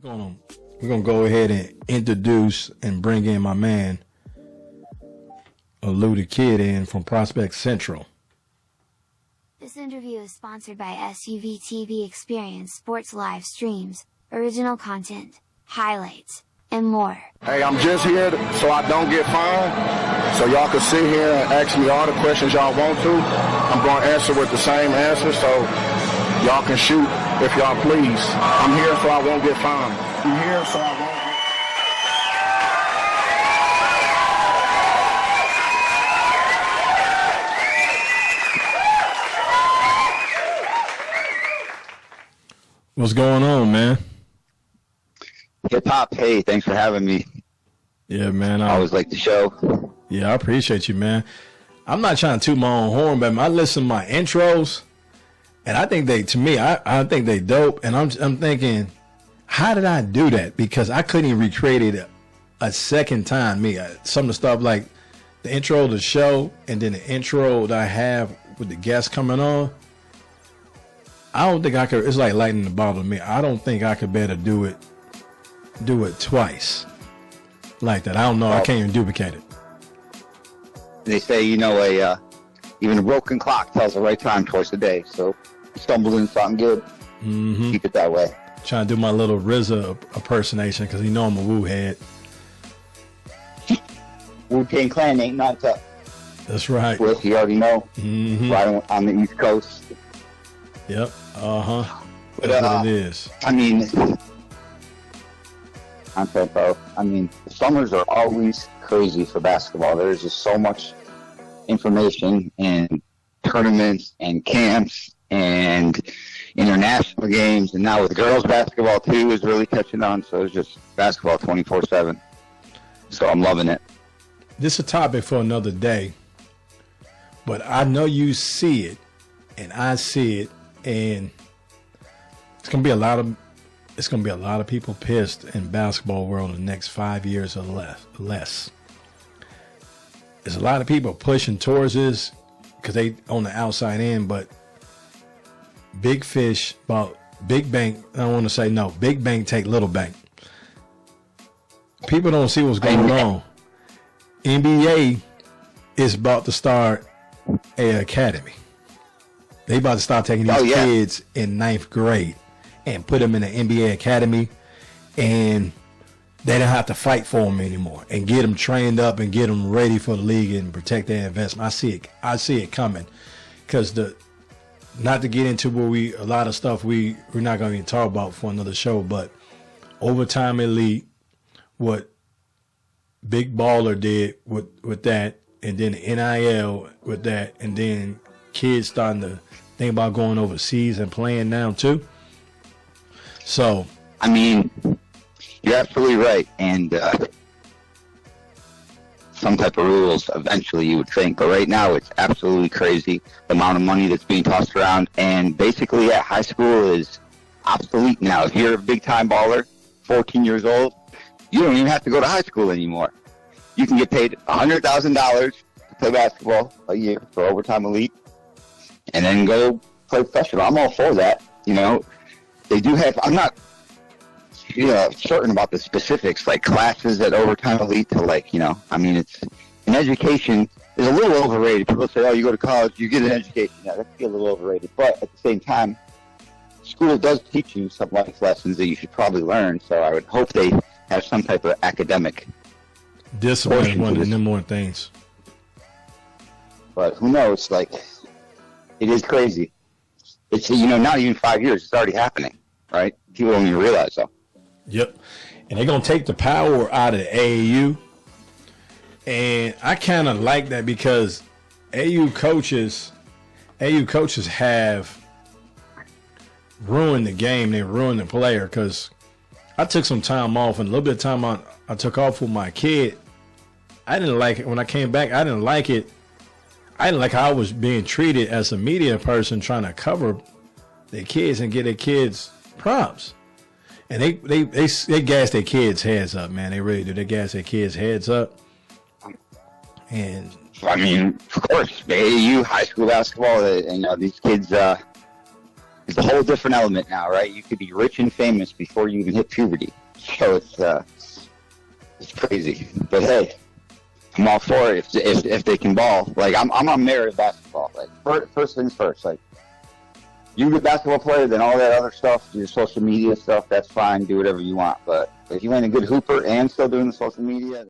We're gonna go ahead and introduce and bring in my man, Lou the Kid, in from Prospect Central. This interview is sponsored by SUV TV Experience Sports live streams, original content, highlights, and more. Hey, I'm just here so I don't get fined, so y'all can sit here and ask me all the questions y'all want to. I'm going to answer with the same answer, so y'all can shoot if y'all please. I'm here so I won't get fined. I'm here so I won't get What's going on, man? Hip Hop, hey, thanks for having me. Yeah, man. I always like the show. Yeah, I appreciate you, man. I'm not trying to toot my own horn, but I listen to my intros, and I think I think they dope. And I'm thinking, how did I do that? Because I couldn't even recreate it a second time. Some of the stuff like the intro of the show, and then the intro that I have with the guests coming on. I don't think I could. It's like lightning in the bottle to me. I don't think I could better do it twice like that. I don't know. I can't even duplicate it. They say, even a broken clock tells the right time twice a day. So you stumbled in something good. Mm-hmm. Keep it that way. Trying to do my little RZA impersonation because you know I'm a Wu head. Wu-Tang Clan ain't not tough. That's right. Well, you already know. Mm-hmm. Right on the East Coast. Yep. Uh-huh. But, That's what it is. I'm sorry, bro. The summers are always crazy for basketball. There's just so much information and tournaments and camps and international games. And now with girls basketball, too, is really catching on. So it's just basketball 24/7. So I'm loving it. This is a topic for another day. But I know you see it, and I see it. And it's gonna be a lot of people pissed in basketball world in the next 5 years or less. There's a lot of people pushing towards this because they on the outside in, but big fish about big bank. I don't want to say no. Big bank take little bank. People don't see what's going on. NBA is about to start an academy. They about to start taking these kids in 9th grade and put them in the NBA academy, and they don't have to fight for them anymore and get them trained up and get them ready for the league and protect their investment. I see it coming because not to get into a lot of stuff we're not going to even talk about for another show, but Overtime Elite, what Big Baller did with that, and then NIL with that, and then kids starting to think about going overseas and playing now too. So, you're absolutely right. And some type of rules eventually, you would think. But right now, it's absolutely crazy, the amount of money that's being tossed around. And basically, high school is obsolete now. If you're a big-time baller, 14 years old, you don't even have to go to high school anymore. You can get paid $100,000 to play basketball a year for Overtime Elite, and then go play professional. I'm all for that. They do have, I'm not certain about the specifics, like classes at Overtime Elite to it's an education is a little overrated. People say, oh, you go to college, you get an education. Yeah, that can be a little overrated. But at the same time, school does teach you some life lessons that you should probably learn. So I would hope they have some type of academic discipline is one of the more things. But who knows? It is crazy. It's, not even 5 years. It's already happening, right? People don't even realize, though. Yep. And they're going to take the power out of the AAU. And I kind of like that because AAU coaches have ruined the game. They ruined the player because I took some time off, and a little bit of time I took off with my kid. I didn't like it. When I came back, I didn't like it. I didn't like how I was being treated as a media person trying to cover their kids and get their kids props. And they gas their kids' heads up, man. They really do. They gas their kids' heads up. And of course, the AAU high school basketball, these kids, It's a whole different element now, right? You could be rich and famous before you even hit puberty. So it's crazy. But hey, I'm all for it if they can ball. Like I'm on merit basketball. Like first things first. Like you be a basketball player, then all that other stuff, your social media stuff, that's fine. Do whatever you want. But if you ain't a good hooper and still doing the social media,